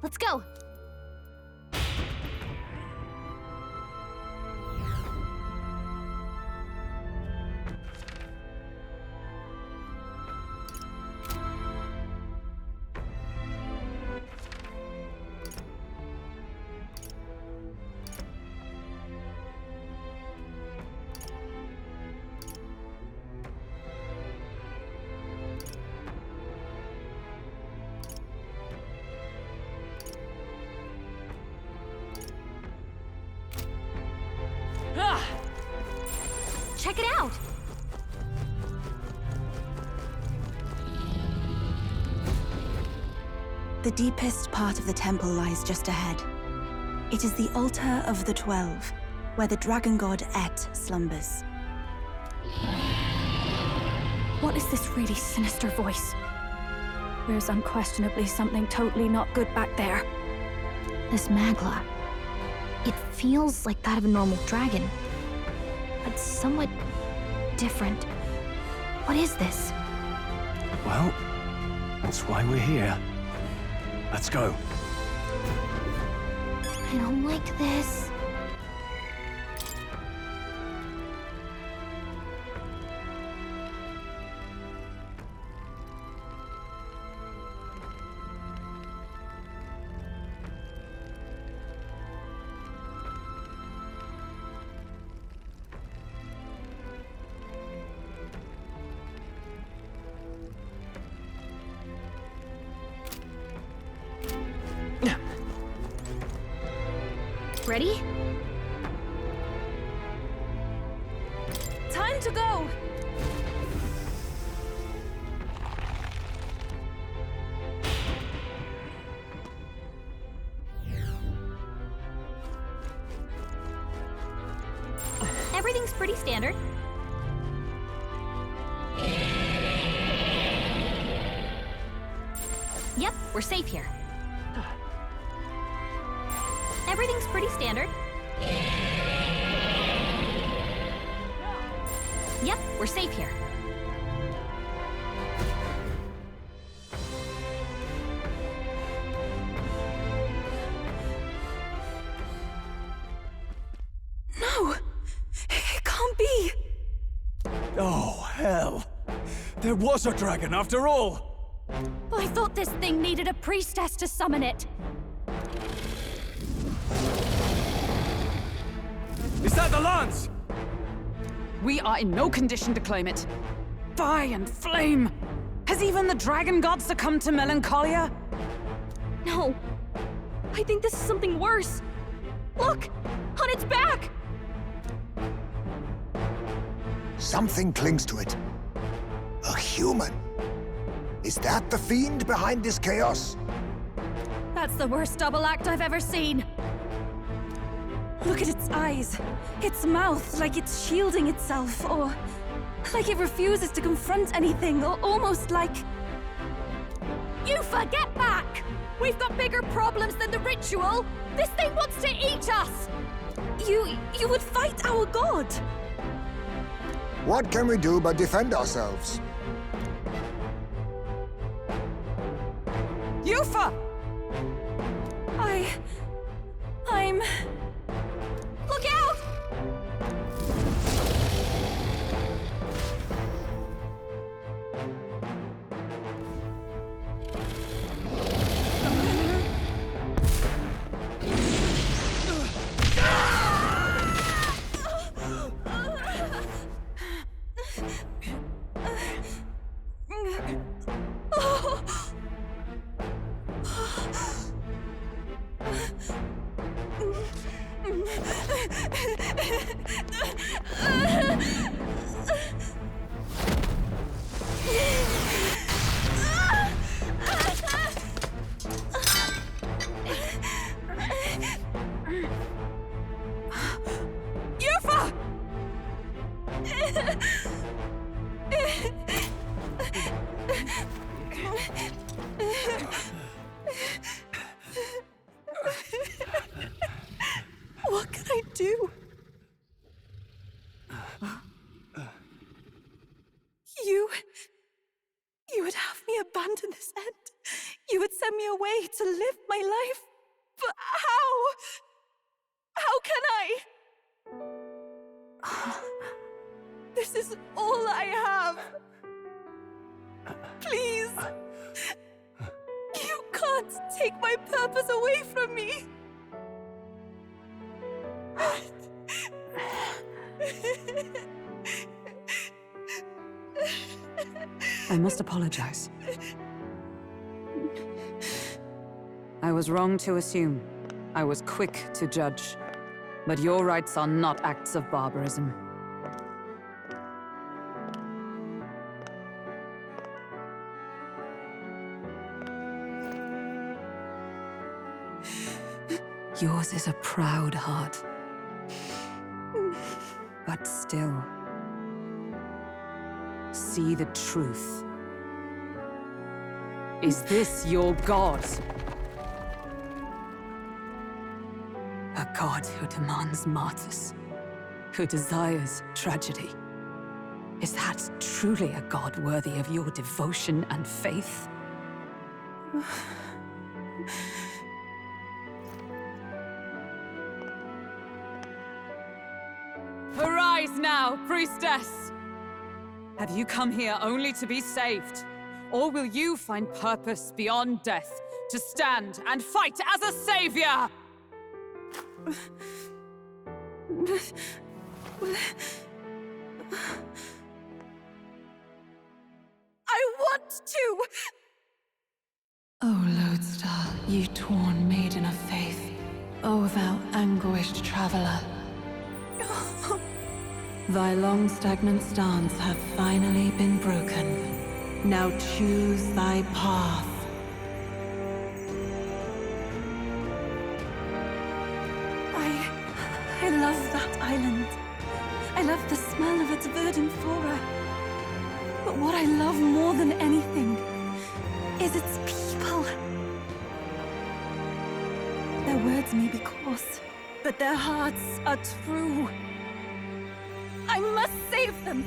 Let's go! Check it out! The deepest part of the temple lies just ahead. It is the Altar of the 12, where the dragon god Et slumbers. What is this really sinister voice? There's unquestionably something totally not good back there. This Magla. It feels like that of a normal dragon, but somewhat different. What is this? Well, that's why we're here. Let's go. I don't like this. Ready? Time to go! Everything's pretty standard. Yep, we're safe here. Everything's pretty standard. Yep, we're safe here. No! It can't be! Oh, hell. There was a dragon after all. I thought this thing needed a priestess to summon it. Is that the lance? We are in no condition to claim it. Fire and flame! Has even the dragon god succumbed to melancholia? No. I think this is something worse. Look! On its back! Something clings to it. A human. Is that the fiend behind this chaos? That's the worst double act I've ever seen. Look at its eyes, its mouth, like it's shielding itself, or like it refuses to confront anything, or almost like... Yufa, get back! We've got bigger problems than the ritual! This thing wants to eat us! You would fight our god! What can we do but defend ourselves? Yufa! I'm... Look out! What can I do? You would have me abandon this end, You would send me away to live my life. But how? How can I? This is all I have. Please. You can't take my purpose away from me. I must apologize. I was wrong to assume. I was quick to judge. But your rites are not acts of barbarism. Yours is a proud heart. But still, see the truth. Is this your god? A god who demands martyrs, who desires tragedy. Is that truly a god worthy of your devotion and faith? Arise now, priestess! Have you come here only to be saved? Or will you find purpose beyond death, to stand and fight as a savior? I want to! O Lodestar, ye torn maiden of faith, O thou anguished traveler. Thy long stagnant stance hath finally been broken. Now choose thy path. I love that island. I love the smell of its verdant flora. But what I love more than anything is its people. Their words may be coarse, but their hearts are true. I must save them.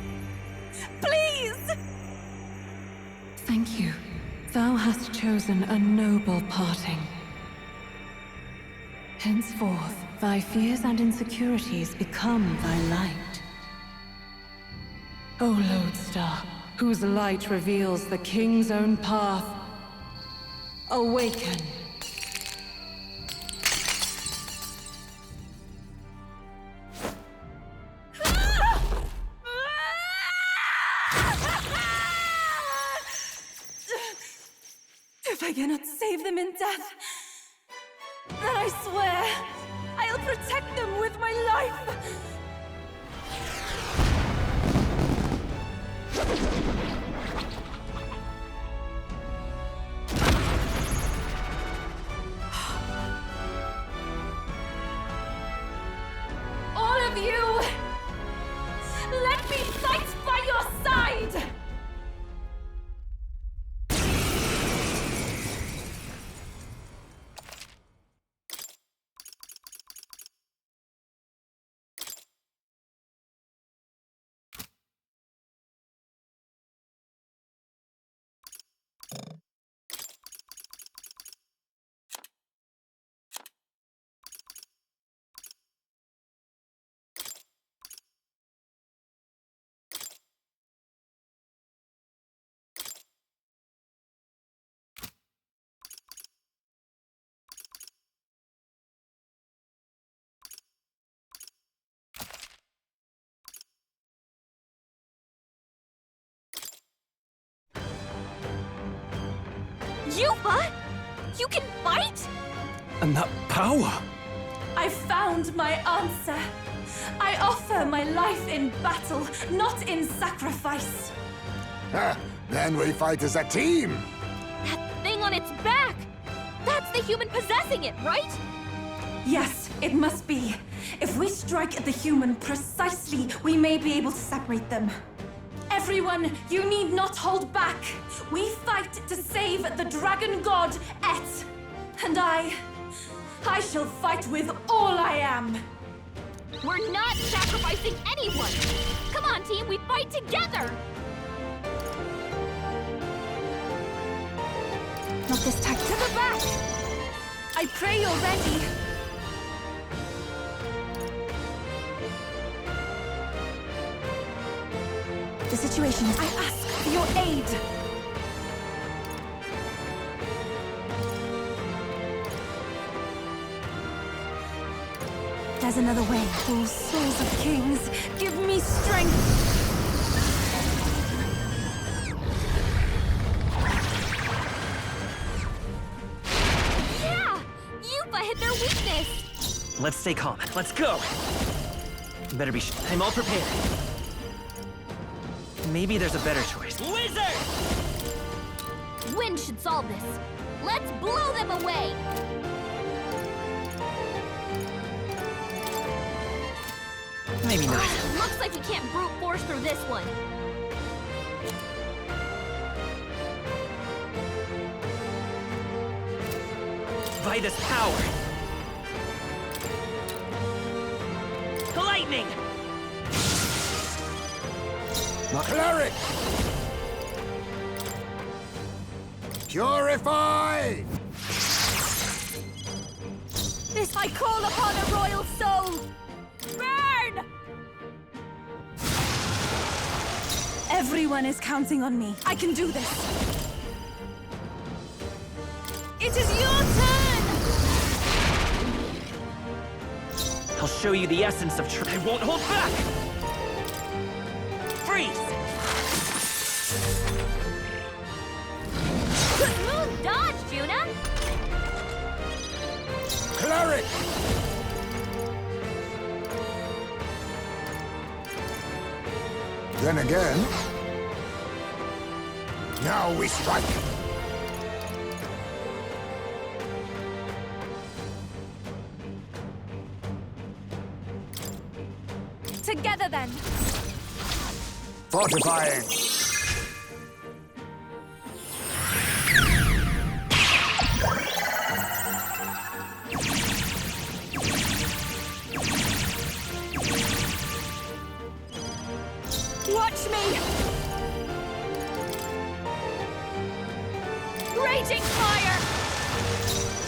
Please! Thank you. Thou hast chosen a noble parting. Henceforth, thy fears and insecurities become thy light. O Lodestar, whose light reveals the King's own path, awaken! If I cannot save them in death, then I swear I'll protect them with my life! All of you! Let me fight by your side! Yuba! You can fight? And that power! I found my answer. I offer my life in battle, not in sacrifice. Then we fight as a team! That thing on its back! That's the human possessing it, right? Yes, it must be. If we strike at the human precisely, we may be able to separate them. Everyone, you need not hold back. We fight to save the dragon god, Et. And I shall fight with all I am. We're not sacrificing anyone! Come on, team, we fight together! Not this time. To the back! I pray you're ready. The situation is... I ask for your aid. There's another way. Oh, souls of kings, give me strength. Yeah! Yupa hit their weakness! Let's stay calm. Let's go! Better be I'm all prepared. Maybe there's a better choice. Wizard! Wind should solve this. Let's blow them away! Maybe not. Looks like we can't brute force through this one. Vitus power! The lightning! Cleric! Purify! This I call upon a royal soul. Burn! Everyone is counting on me. I can do this. It is your turn! I'll show you the essence of truth. I won't hold back! Freeze! Smooth dodge, Juna! Cleric! Then again... Now we strike! Together then. Fortifying! Watch me! Raging fire!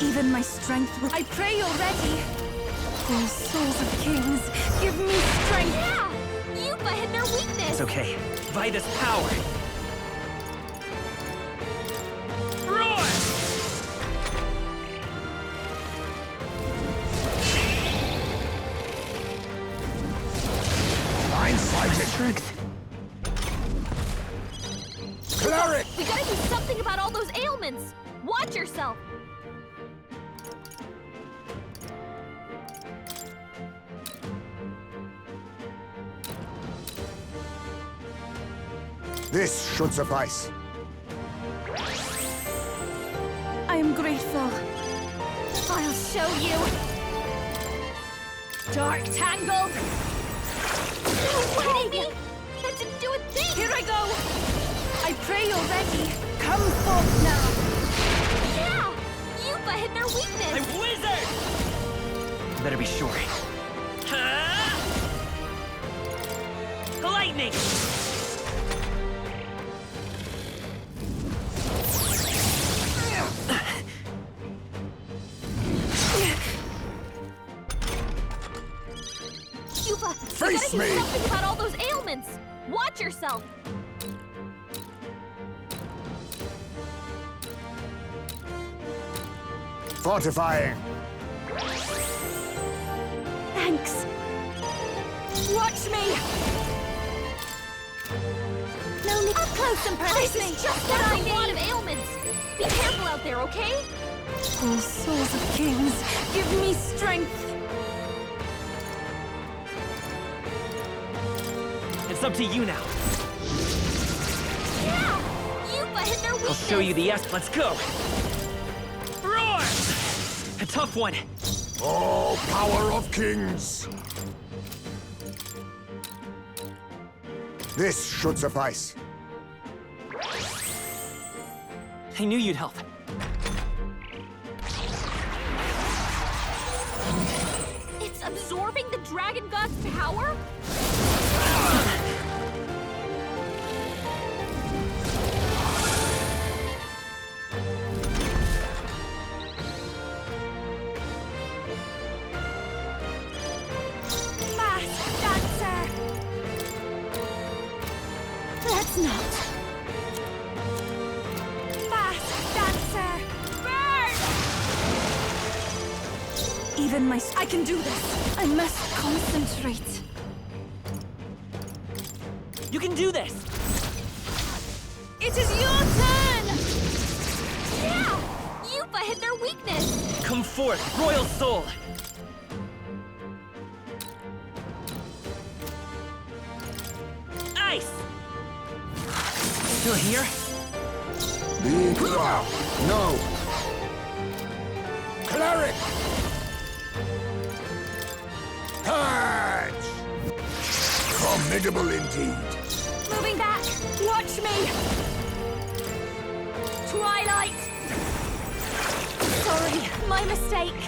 Even my strength will... I pray you're ready. Oh, souls of kings, give me strength! Yeah! Yupa hit their weakness! It's okay. Vitus power! Roar! Blindsided! Strength! Cleric! We gotta do something about all those ailments! Watch yourself! This should suffice. I am grateful. I'll show you! Dark Tangle! No way! That didn't do a thing! Here I go! I pray you're ready. Come forth now! Yeah! Yupa hit their weakness! I'm wizard! Better be sure. Huh? The lightning! Yupa, we Face gotta do me! something about all those ailments! Watch yourself! Fortifying! Thanks. Watch me! No need up close and personal! This is just what That's I a lot of need. ailments! Be careful out there, okay? Oh, souls of kings, give me strength! It's up to you now. Yeah! Yupa hit their weakness! I'll show you the Let's go! Roar! A tough one. Oh, power of kings! This should suffice. I knew you'd help. It's absorbing the Dragon God's power? believe in I can do this. I must concentrate. You can do this! It is your turn! Yeah! Yupa hit their weakness! Come forth, Royal Soul! Ice! Still here? No! Cleric! Purge! Formidable indeed. Moving back! Watch me! Twilight! Sorry, my mistake.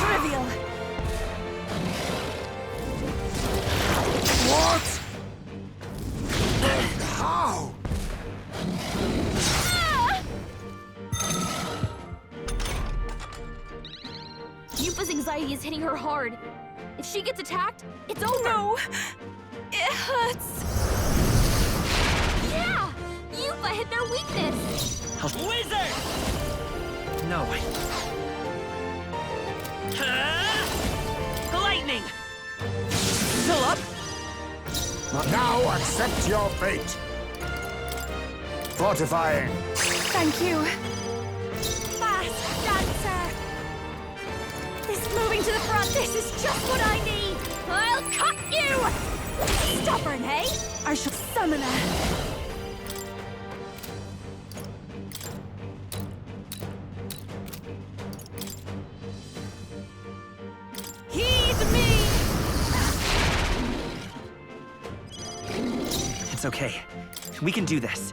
Trivial. What? How? Yupa's anxiety is hitting her hard. If she gets attacked, it's over! No! It hurts! Yeah! Yupa hit their weakness! Wizard! No. Lightning! Still up? Now accept your fate. Fortifying. Thank you. Fast dancer! This moving to the front, this is just what I need! I'll cut you! Stubborn, hey? I shall summon her. Heed me! It's okay. We can do this.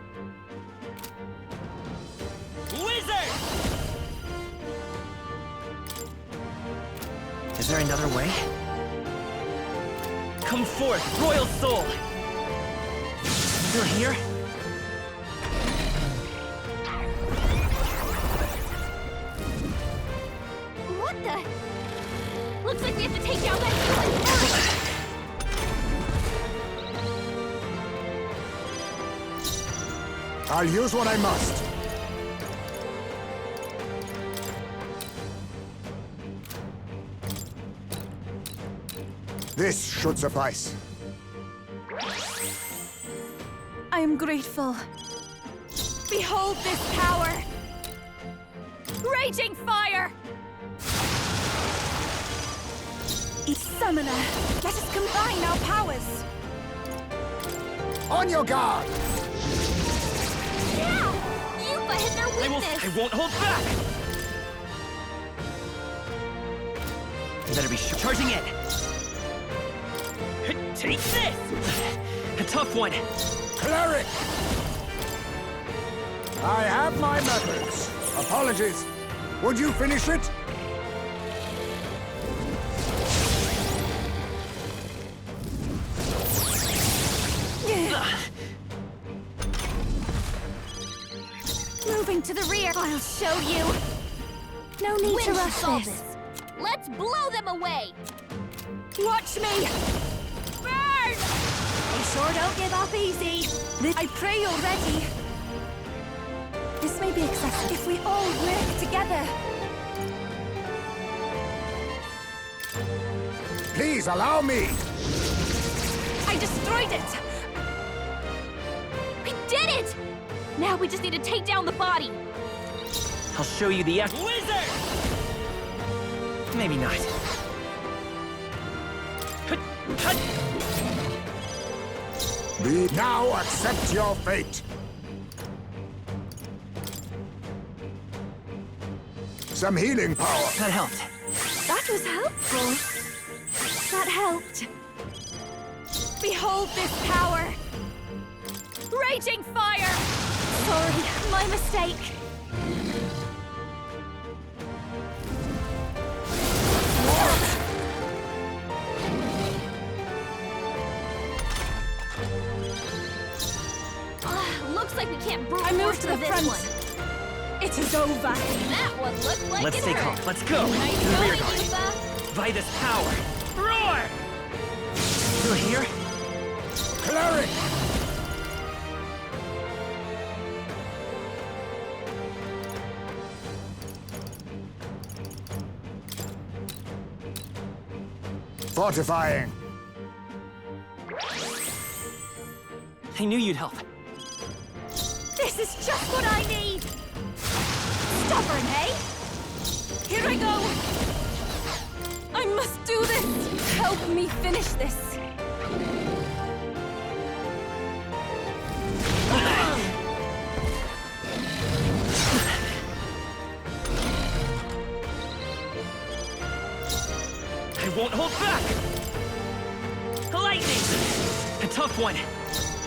Wizard! Is there another way? Come forth, Royal Soul! Still here? What the? Looks like we have to take down that human first! I'll use what I must. This should suffice. I am grateful. Behold this power! Raging fire! Summoner, let us combine our powers! On your guard! Yeah! Yupa hit their weakness! I won't hold back! You better be sure. Charging in! Take this! A tough one! Cleric! I have my methods. Apologies. Would you finish it? Moving to the rear, I'll show you. No need When to should rush solve this. Let's blow them away! Watch me! Burn! They sure don't give up easy. I pray you're ready. This may be excessive if we all work together. Please allow me. I destroyed it! We did it! Now we just need to take down the body! I'll show you the Wizard! Maybe not. Now accept your fate. Some healing power. That helped. That was helpful. That helped. Behold this power! Raging fire! Sorry, my mistake. Looks like we can't brute I force moved to the through front. this one. It is over. That one looked like Let's it stay hurt. calm. Let's go! Nice To the rear going, guard. Yupa. By this power! Roar! Still here? Cleric! fortifying. I knew you'd help. This is just what I need! Stubborn, eh? Here I go! I must do this! Help me finish this! I won't hold back! Lightning! A tough one.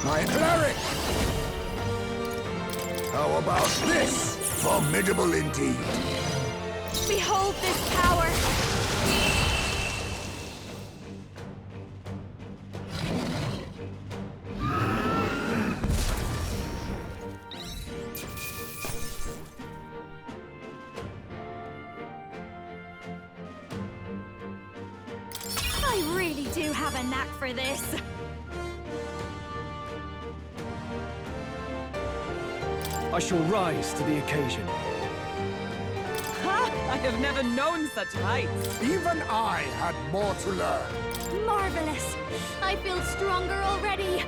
My cleric! How about this? Formidable indeed. Behold this power! I really do have a knack for this. I shall rise to the occasion. Ha! I have never known such heights. Even I had more to learn. Marvelous! I feel stronger already!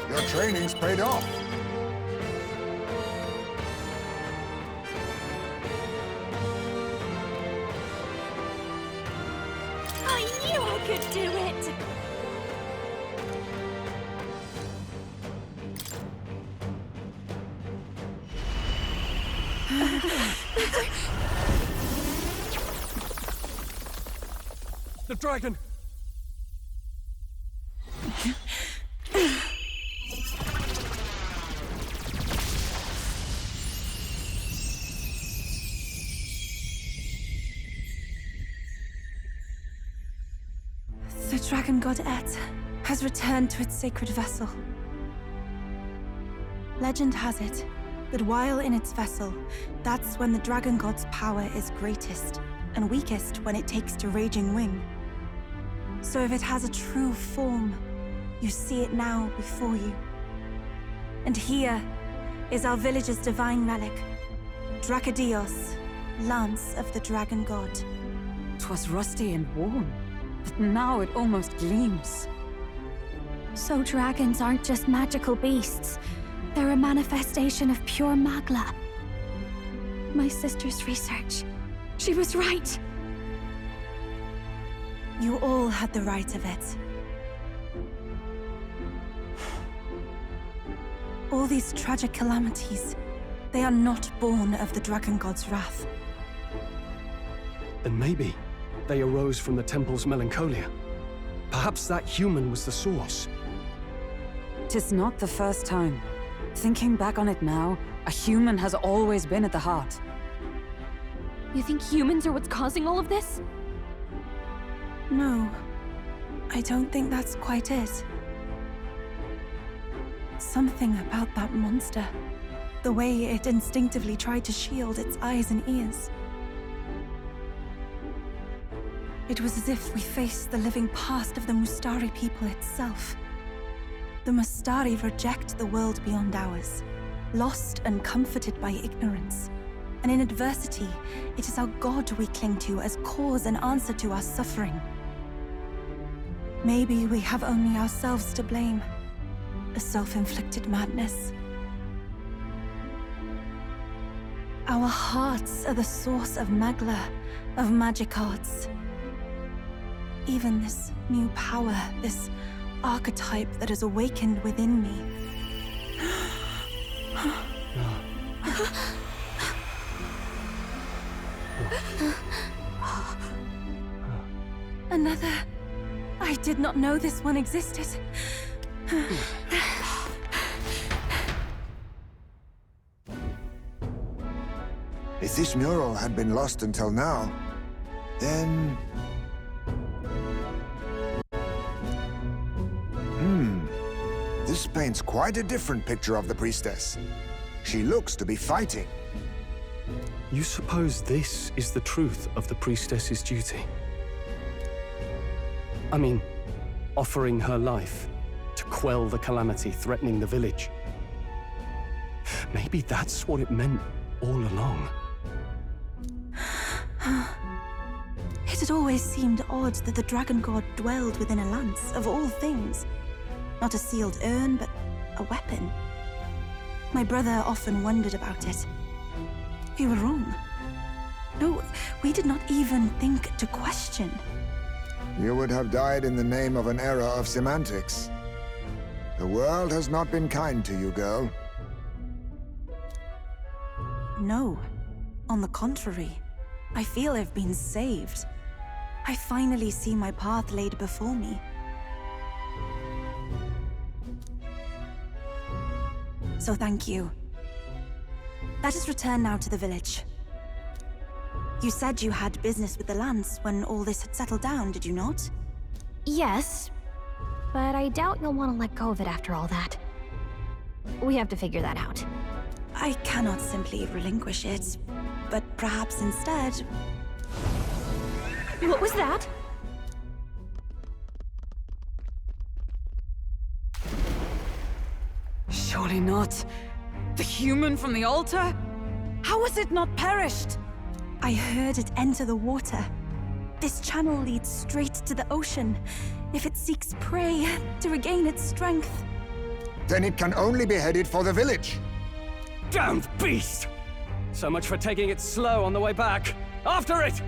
Your training's paid off. I knew I could do it! The dragon! The dragon god Et has returned to its sacred vessel. Legend has it that while in its vessel, that's when the dragon god's power is greatest, and weakest when it takes to raging wing. So if it has a true form, you see it now before you. And here is our village's divine relic, Dracodios, Lance of the Dragon God. 'Twas rusty and worn, but now it almost gleams. So dragons aren't just magical beasts. They're a manifestation of pure Magla. My sister's research. She was right. You all had the right of it. All these tragic calamities, they are not born of the Dragon God's wrath. Then maybe they arose from the temple's melancholia. Perhaps that human was the source. 'Tis not the first time. Thinking back on it now, a human has always been at the heart. You think humans are what's causing all of this? No, I don't think that's quite it. Something about that monster. The way it instinctively tried to shield its eyes and ears. It was as if we faced the living past of the Mustari people itself. The Mustari reject the world beyond ours, lost and comforted by ignorance. And in adversity, it is our God we cling to as cause and answer to our suffering. Maybe we have only ourselves to blame. A self-inflicted madness. Our hearts are the source of Magla, of magic arts. Even this new power, this archetype that has awakened within me. Another. I did not know this one existed. If this mural had been lost until now, then... This paints quite a different picture of the priestess. She looks to be fighting. You suppose this is the truth of the priestess's duty? I mean, offering her life to quell the calamity threatening the village. Maybe that's what it meant all along. It had It always seemed odd that the dragon god dwelled within a lance, of all things. Not a sealed urn, but a weapon. My brother often wondered about it. We were wrong. No, we did not even think to question. You would have died in the name of an era of semantics. The world has not been kind to you, girl. No. On the contrary, I feel I've been saved. I finally see my path laid before me. So thank you. Let us return now to the village. You said you had business with the Lance when all this had settled down, did you not? Yes, but I doubt you'll want to let go of it after all that. We have to figure that out. I cannot simply relinquish it, but perhaps instead... What was that? Surely not. The human from the altar? How has it not perished? I heard it enter the water. This channel leads straight to the ocean. If it seeks prey, to regain its strength. Then it can only be headed for the village. Damned beast! So much for taking it slow on the way back. After it!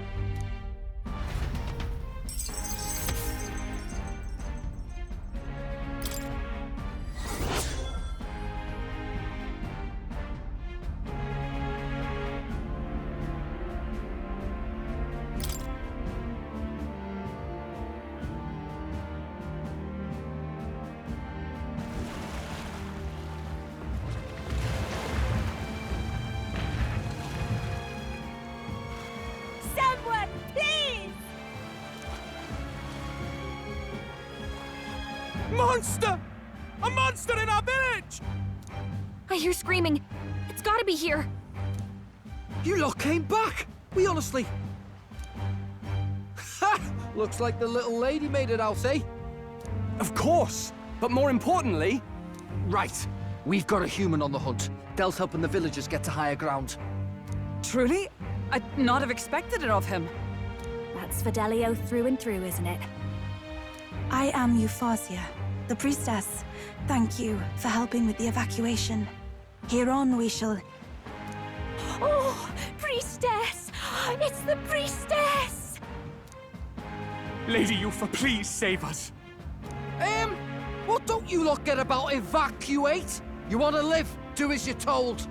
Someone, please! Monster! A monster in our village! I hear screaming. It's gotta be here. You lot came back! We honestly... Ha! Looks like the little lady made it out, eh? Of course! But more importantly... Right. We've got a human on the hunt. Del's helping the villagers get to higher ground. Truly? I'd not have expected it of him. That's Fidelio through and through, isn't it? I am Euphasia, the priestess. Thank you for helping with the evacuation. Hereon we shall... Oh, priestess! It's the priestess! Lady Yufa, please save us. What don't you lot get about evacuate? You want to live? Do as you're told.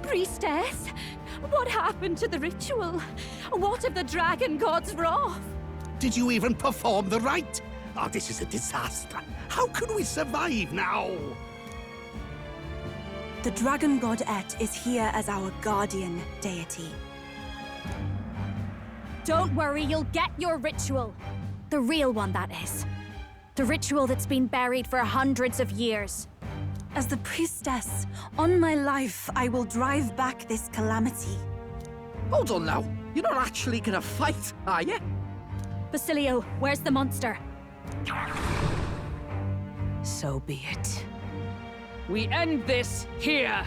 Priestess, what happened to the ritual? What of the dragon god's wrath? Did you even perform the rite? Oh, this is a disaster. How can we survive now? The dragon god Et is here as our guardian deity. Don't worry, you'll get your ritual. The real one, that is. The ritual that's been buried for hundreds of years. As the priestess, on my life, I will drive back this calamity. Hold on now. You're not actually gonna fight, are you? Basilio, where's the monster? So be it. We end this here!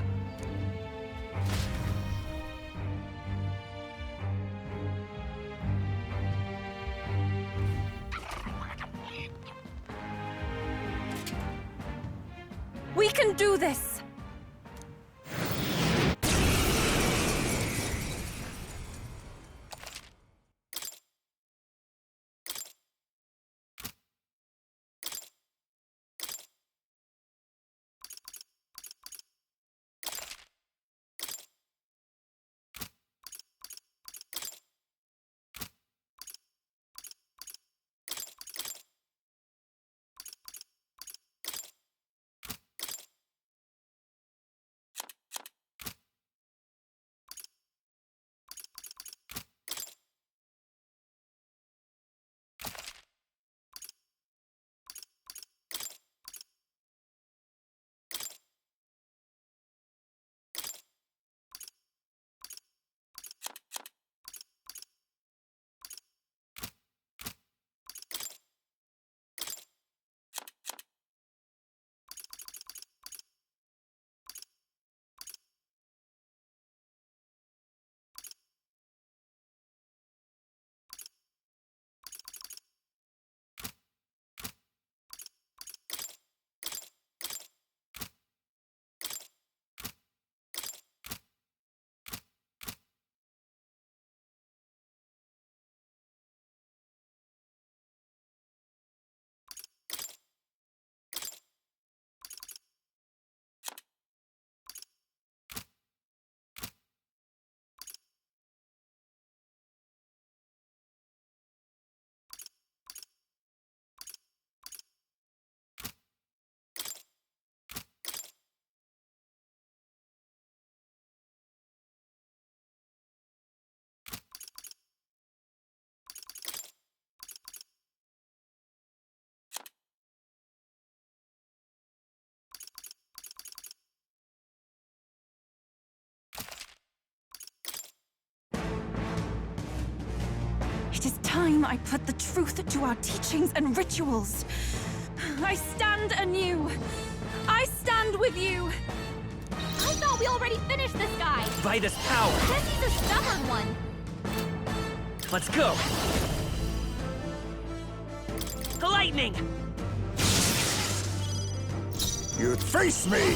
We can do this! is time I put the truth to our teachings and rituals. I stand anew. I stand with you. I thought we already finished this guy. Vitus power. Guess he's a stubborn one. Let's go. Lightning. You'd face me!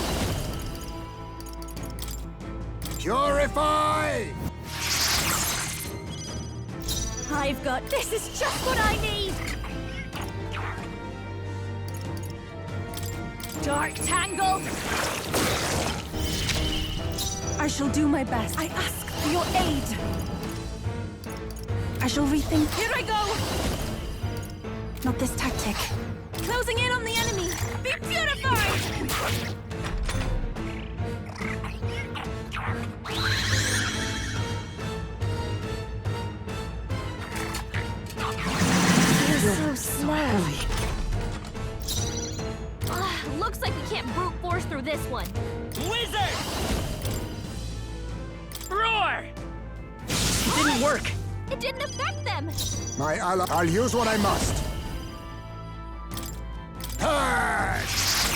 Purify! I've got... This is just what I need! Dark Tangle! I shall do my best. I ask for your aid. I shall rethink. Here I go! Not this tactic. Closing in on the enemy! Be purified! You're so slow. Looks like we can't brute force through this one. Wizard! Roar! It didn't work. It didn't affect them! My ally, I'll use what I must.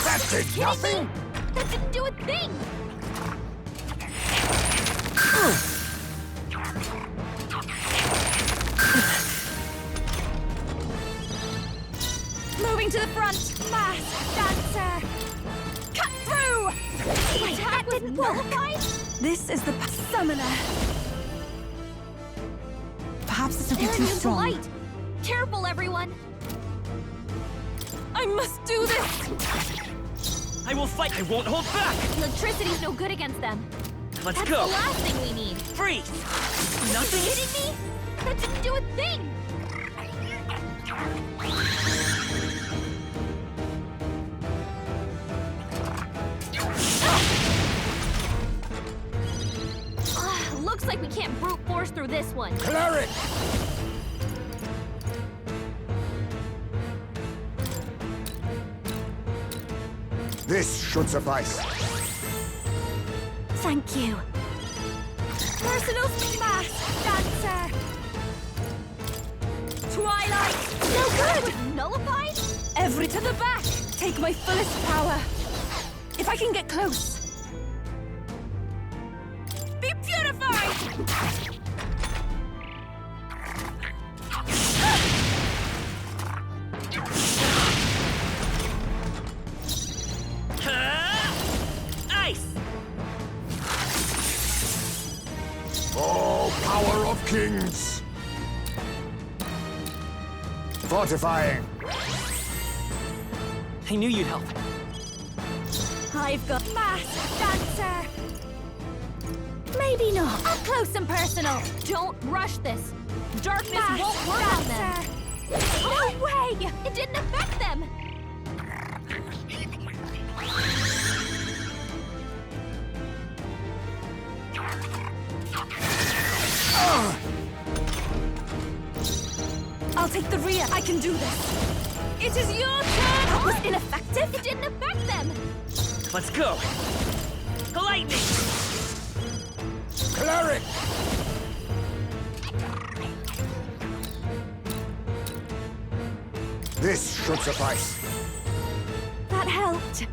That did nothing! That didn't do a thing! Moving to the front! Mass Dancer! Cut through! The attack was nullified? This is the summoner. Perhaps this will be too Immune to strong. light! Careful, everyone! I must do this! I will fight. I won't hold back. Electricity's no good against them. Let's That's go. the last thing we need. Freeze. Are Nothing. you kidding me? That didn't do a thing! Looks like we can't brute force through this one. Cleric! This should suffice. Thank you. Personal Mass Dancer! Twilight! No good! Nullified? Every to the back! Take my fullest power! If I can get close! Be purified! Ice. Oh, power of kings! Fortifying. I knew you'd help. I've got Mass Dancer! Maybe not. Up close and personal! Don't rush this! Darkness Mass won't work on them! Dancer! No way! It didn't affect them! I'll take the rear. I can do this. It is your turn! That was ineffective? It didn't affect them! Let's go. Lightning. Cleric! This should suffice. That helped.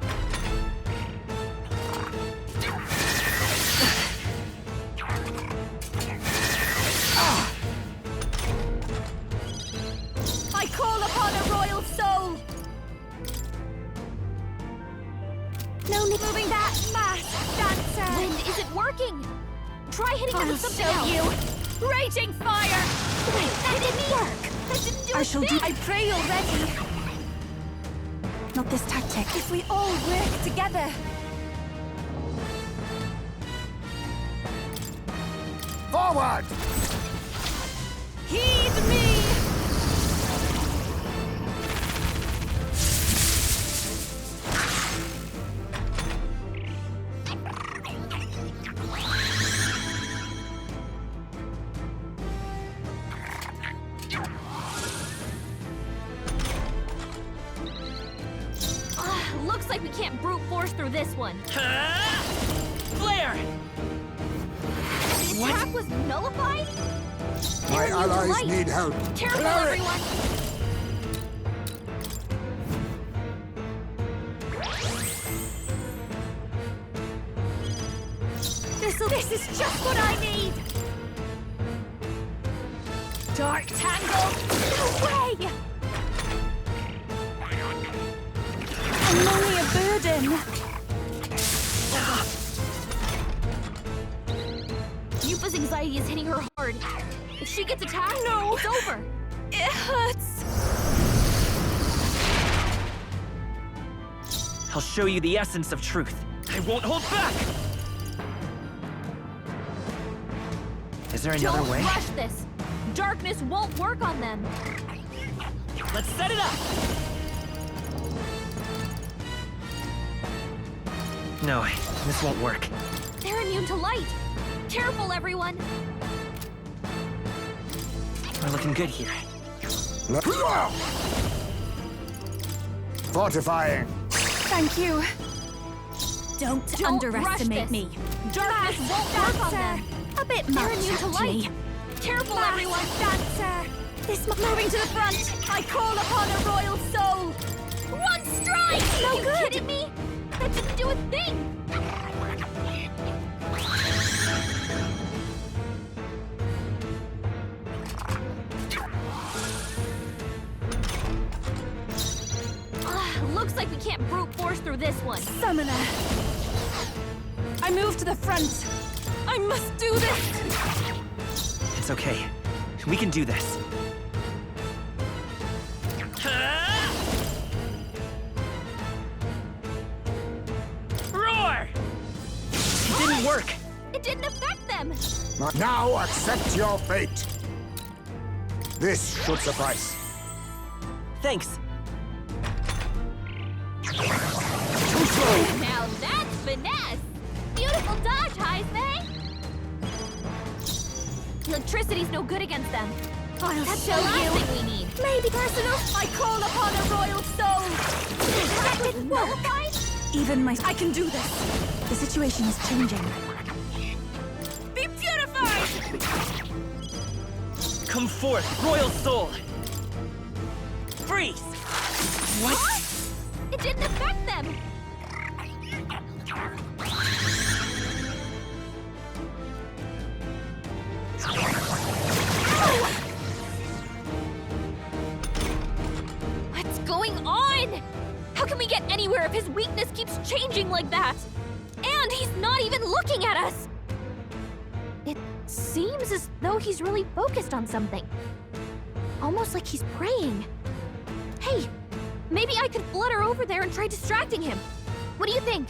I call upon a royal soul! No need. Moving that Mass Dancer! Wind isn't working! Try hitting them I'll with something show else! you! Raging fire! Wait, that didn't work! That didn't do I a shall thing! do. I pray you're ready! Not this tactic. If we all work together! Forward! Heed me! Looks like we can't brute force through this one. Flare. The attack was nullified? My They're immune to allies light. need help. Careful, Cleric! everyone! This is just what I need! Dark Tangle! No way! I'm only a burden. Yufa's anxiety is hitting her hard. If she gets attacked, it's over. It hurts. I'll show you the essence of truth. I won't hold back! Is there another Don't way? rush this. Darkness won't work on them. Let's set it up! No, this won't work. They're immune to light. Careful, everyone. We're looking good here. Fortifying. Thank you. Don't underestimate rush me. this. Darkness won't work on them. A bit They're much, immune to actually. light. Careful, everyone. Dancer. This moving to the front. I call upon a royal soul. One strike. No Are you good. kidding me? That didn't do a thing. Looks like we can't brute force through this one. Summoner. I move to the front. I must do this. It's okay. We can do this. Roar! It didn't work. It didn't affect them. Now accept your fate. This should suffice. Thanks. Too slow! Now that's finesse. Beautiful dodge, Heisme. Electricity's no good against them. That's the last thing we need. Maybe personal. I call upon a royal soul. Is that nullified? Even I can do this. The situation is changing. Be purified! Come forth, Royal Soul! Freeze! What? It didn't affect them. What's going on? How can we get anywhere if his weakness keeps changing like that? And he's not even looking at us! It seems as though he's really focused on something. Almost like he's praying. Hey, maybe I could flutter over there and try distracting him. What do you think?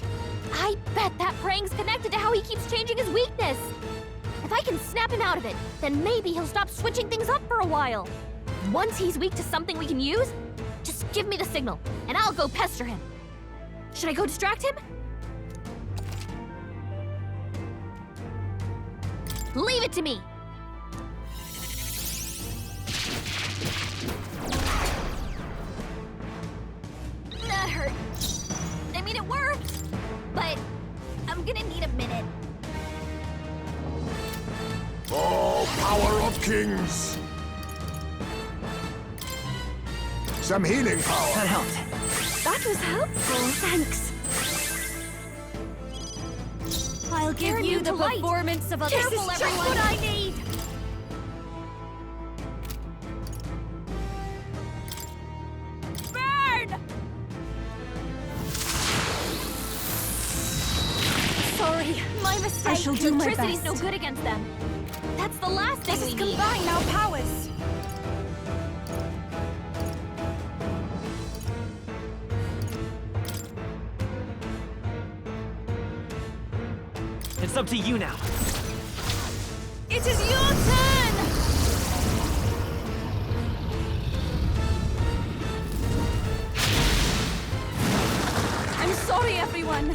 I bet that praying's connected to how he keeps changing his weakness. If I can snap him out of it, then maybe he'll stop switching things up for a while. Once he's weak to something we can use, just give me the signal, and I'll go pester him. Should I go distract him? Leave it to me! That hurt. I mean, it worked, but I'm gonna need a minute. Oh, power of kings! Some healing power. That helped. That was helpful. Thanks. I'll give you the performance of a... Careful, This is just everyone. what I need. Burn! Sorry, my mistake. I shall do my Electricity's best. no good against them. That's the last thing Let us we need. combine our powers. It's up to you now. It is your turn! I'm sorry, everyone.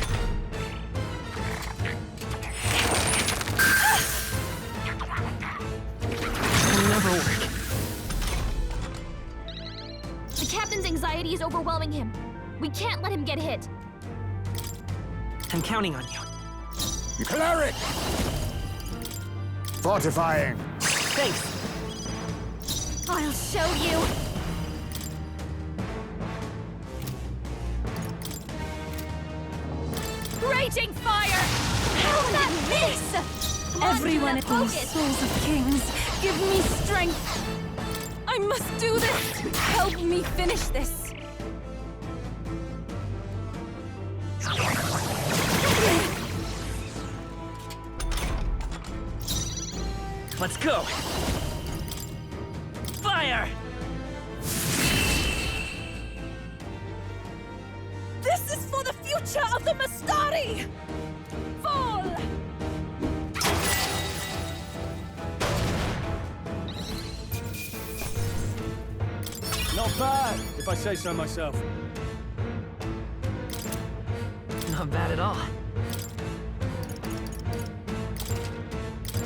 It'll never work. The captain's anxiety is overwhelming him. We can't let him get hit. I'm counting on you. Cleric! Fortifying. Thanks. I'll show you! Raging fire! How did that miss? Everyone at those souls of kings, give me strength! I must do this! Help me finish this! Let's go! Fire! This is for the future of the Mastari! Fall! Not bad, if I say so myself. Not bad at all.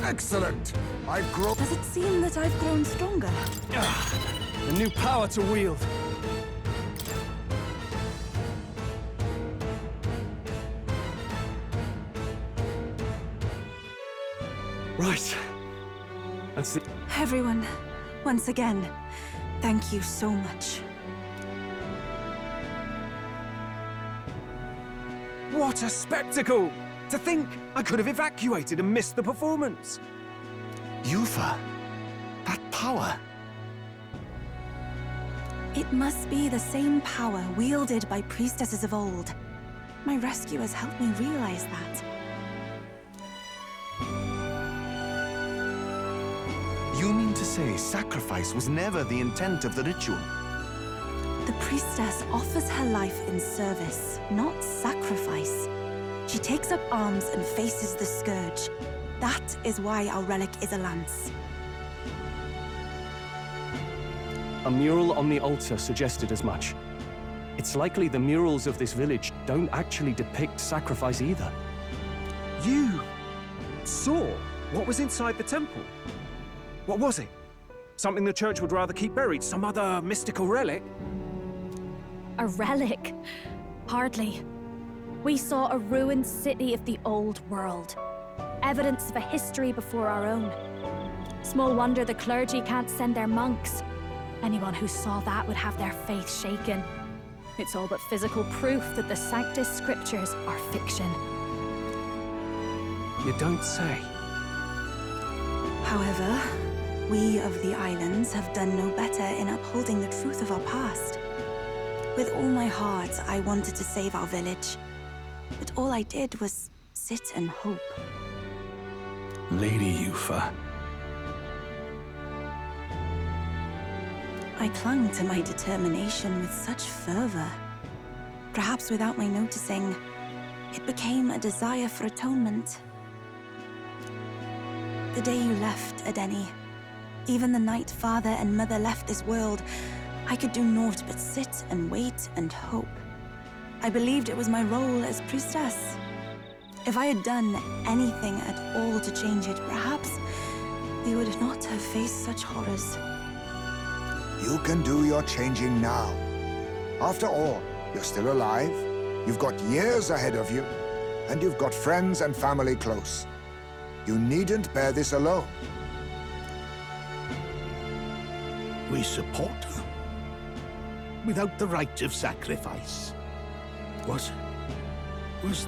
Excellent! I've grown... Does it seem that I've grown stronger? A new power to wield. Right. That's the... Everyone, once again, thank you so much. What a spectacle! To think I could have evacuated and missed the performance. Yufa, that power. It must be the same power wielded by priestesses of old. My rescuers helped me realize that. You mean to say sacrifice was never the intent of the ritual? The priestess offers her life in service, not sacrifice. She takes up arms and faces the scourge. That is why our relic is a lance. A mural on the altar suggested as much. It's likely the murals of this village don't actually depict sacrifice either. You saw what was inside the temple? What was it? Something the church would rather keep buried? Some other mystical relic? A relic? Hardly. We saw a ruined city of the old world. Evidence of a history before our own. Small wonder the clergy can't send their monks. Anyone who saw that would have their faith shaken. It's all but physical proof that the Sanctus Scriptures are fiction. You don't say. However, we of the islands have done no better in upholding the truth of our past. With all my heart, I wanted to save our village. But all I did was sit and hope. Lady Yufa. I clung to my determination with such fervor. Perhaps without my noticing, it became a desire for atonement. The day you left, Edeni, even the night Father and Mother left this world, I could do naught but sit and wait and hope. I believed it was my role as priestess. If I had done anything at all to change it, perhaps we would not have faced such horrors. You can do your changing now. After all, you're still alive, you've got years ahead of you, and you've got friends and family close. You needn't bear this alone. We support her. Without the rite of sacrifice. Was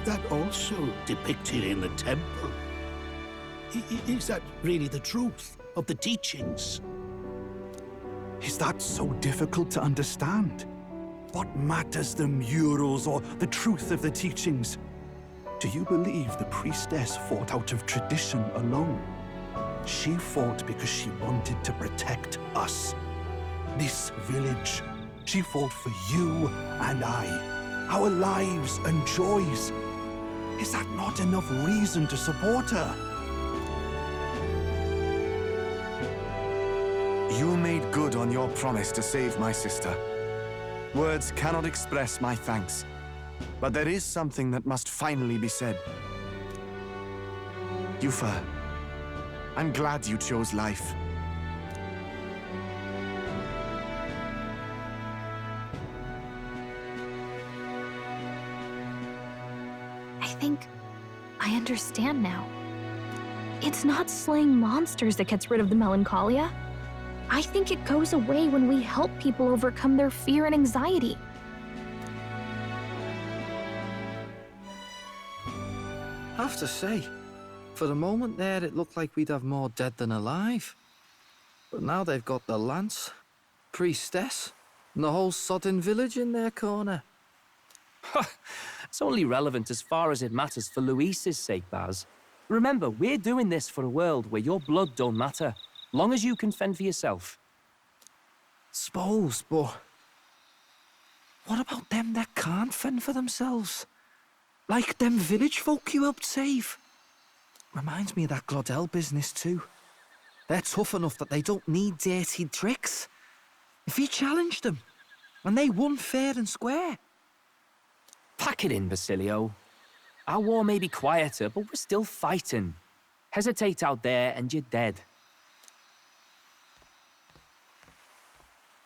that also depicted in the temple? Is that really the truth of the teachings? Is that so difficult to understand? What matters the murals or the truth of the teachings? Do you believe the priestess fought out of tradition alone? She fought because she wanted to protect us. This village. She fought for you and I. Our lives and joys. Is that not enough reason to support her? You made good on your promise to save my sister. Words cannot express my thanks. But there is something that must finally be said. Yufa, I'm glad you chose life. I think I understand now. It's not slaying monsters that gets rid of the melancholia. I think it goes away when we help people overcome their fear and anxiety. I have to say, for a moment there, it looked like we'd have more dead than alive. But now they've got the Lance, Priestess, and the whole sodden village in their corner. It's only relevant as far as it matters for Luis's sake, Baz. Remember, we're doing this for a world where your blood don't matter, long as you can fend for yourself. Suppose, but what about them that can't fend for themselves? Like them village folk you helped save. Reminds me of that Glodell business too. They're tough enough that they don't need dirty tricks. If he challenged them, and they won fair and square. Pack it in, Basilio. Our war may be quieter, but we're still fighting. Hesitate out there and you're dead.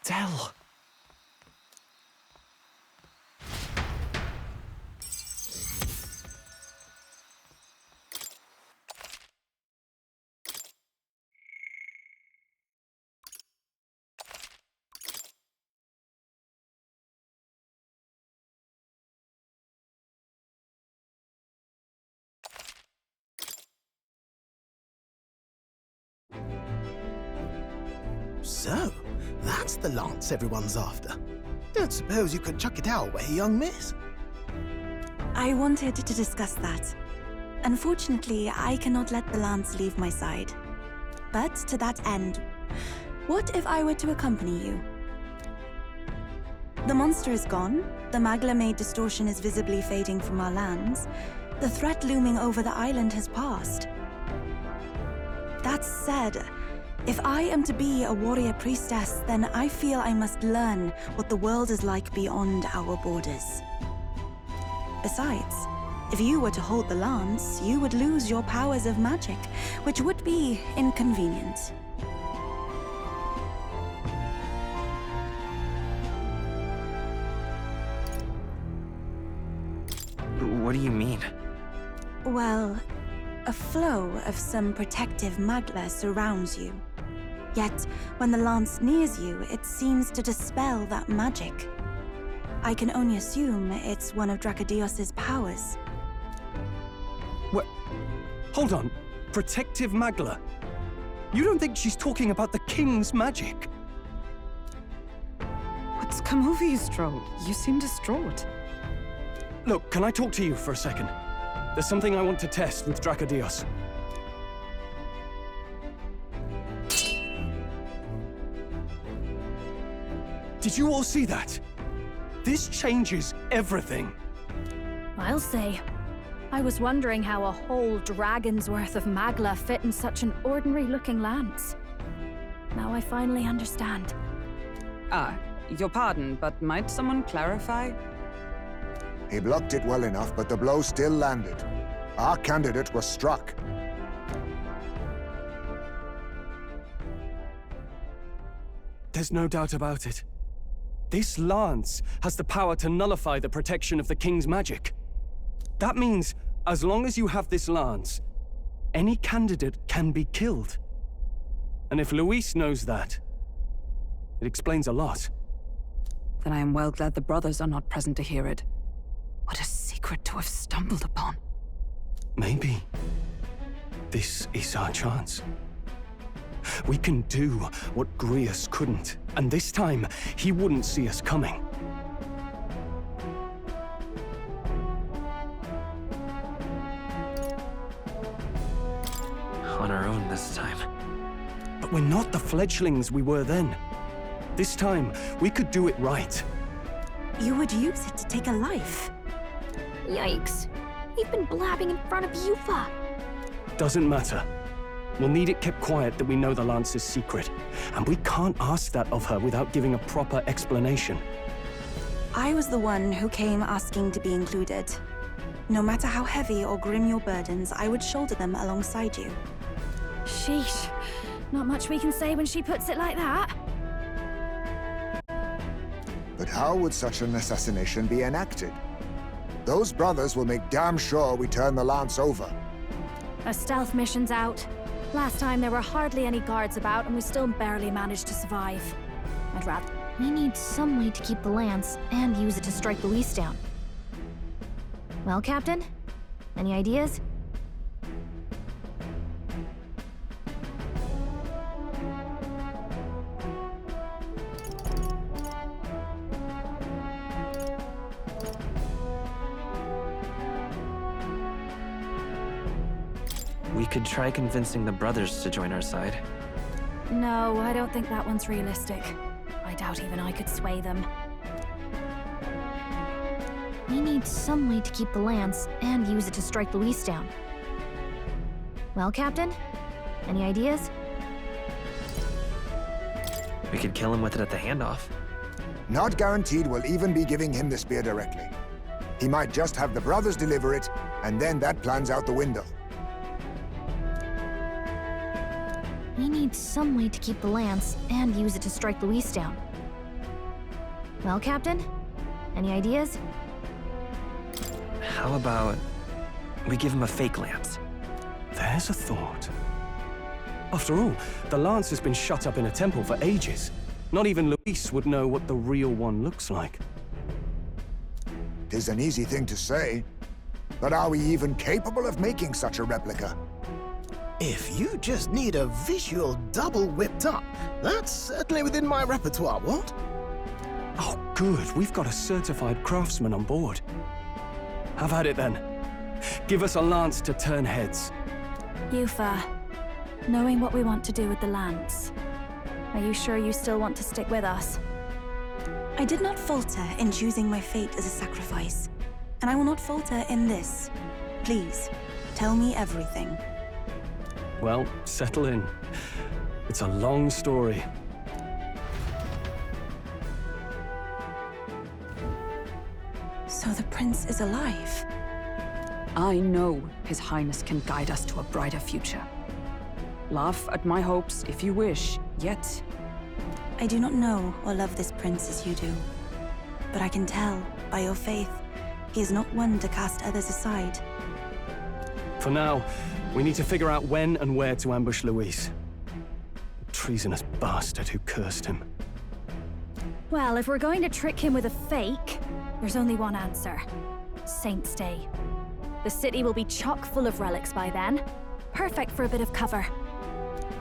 Del. So, that's the lance everyone's after. Don't suppose you could chuck it our way, young miss? I wanted to discuss that. Unfortunately, I cannot let the lance leave my side. But to that end, what if I were to accompany you? The monster is gone, the Magla-made distortion is visibly fading from our lands, the threat looming over the island has passed. That said, if I am to be a warrior priestess, then I feel I must learn what the world is like beyond our borders. Besides, if you were to hold the lance, you would lose your powers of magic, which would be inconvenient. What do you mean? Well, a flow of some protective Magla surrounds you. Yet, when the lance nears you, it seems to dispel that magic. I can only assume it's one of Dracodios's powers. What? Hold on. Protective Magla? You don't think she's talking about the King's magic? What's come over you, Strohl? You seem distraught. Look, can I talk to you for a second? There's something I want to test with Dracodios. Did you all see that? This changes everything. I'll say. I was wondering how a whole dragon's worth of Magla fit in such an ordinary-looking lance. Now I finally understand. Your pardon, but might someone clarify? He blocked it well enough, but the blow still landed. Our candidate was struck. There's no doubt about it. This lance has the power to nullify the protection of the King's magic. That means, as long as you have this lance, any candidate can be killed. And if Luis knows that, it explains a lot. Then I am well glad the brothers are not present to hear it. What a secret to have stumbled upon. Maybe this is our chance. We can do what Grius couldn't, and this time, he wouldn't see us coming. On our own this time. But we're not the fledglings we were then. This time, we could do it right. You would use it to take a life. Yikes. We've been blabbing in front of Yuffie. Doesn't matter. We'll need it kept quiet that we know the lance is secret. And we can't ask that of her without giving a proper explanation. I was the one who came asking to be included. No matter how heavy or grim your burdens, I would shoulder them alongside you. Sheesh. Not much we can say when she puts it like that. But how would such an assassination be enacted? Those brothers will make damn sure we turn the lance over. A stealth mission's out. Last time there were hardly any guards about, and we still barely managed to survive. I'd rather... We need some way to keep the lance and use it to strike Luis down. Well, Captain? Any ideas? We could try convincing the brothers to join our side. No, I don't think that one's realistic. I doubt even I could sway them. We need some way to keep the lance and use it to strike Luis down. Well, Captain? Any ideas? We could kill him with it at the handoff. Not guaranteed we'll even be giving him the spear directly. He might just have the brothers deliver it, and then that plan's out the window. We need some way to keep the lance and use it to strike Luis down. Well, Captain? Any ideas? How about we give him a fake lance? There's a thought. After all, the lance has been shut up in a temple for ages. Not even Luis would know what the real one looks like. 'Tis an easy thing to say, but are we even capable of making such a replica? If you just need a visual double whipped up, that's certainly within my repertoire, what? Oh, good. We've got a certified craftsman on board. Have at it then. Give us a lance to turn heads. Yufa, knowing what we want to do with the lance, are you sure you still want to stick with us? I did not falter in choosing my fate as a sacrifice, and I will not falter in this. Please, tell me everything. Well, settle in. It's a long story. So the prince is alive? I know His Highness can guide us to a brighter future. Laugh at my hopes if you wish, yet... I do not know or love this prince as you do. But I can tell, by your faith, he is not one to cast others aside. For now, we need to figure out when and where to ambush Luis. The treasonous bastard who cursed him. Well, if we're going to trick him with a fake, there's only one answer. Saint's Day. The city will be chock full of relics by then. Perfect for a bit of cover.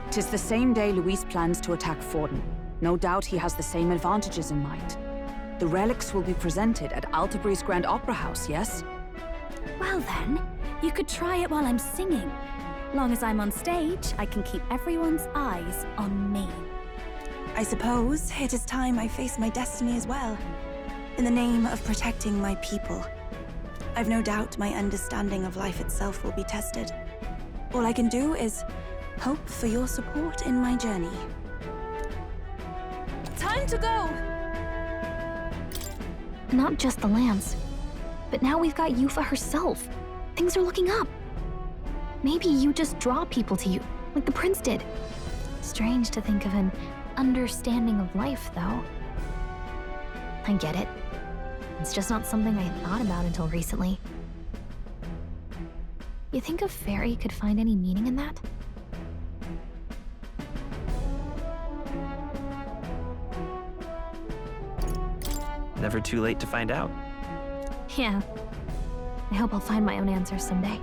'Tis the same day Luis plans to attack Forden. No doubt he has the same advantages in mind. The relics will be presented at Altabri's Grand Opera House, yes? Well then, you could try it while I'm singing. Long as I'm on stage, I can keep everyone's eyes on me. I suppose it is time I face my destiny as well. In the name of protecting my people. I've no doubt my understanding of life itself will be tested. All I can do is hope for your support in my journey. Time to go! Not just the lance, but now we've got Yufa herself. Things are looking up. Maybe you just draw people to you, like the prince did. Strange to think of an understanding of life, though. I get it. It's just not something I thought about until recently. You think a fairy could find any meaning in that? Never too late to find out. Yeah. I hope I'll find my own answers someday.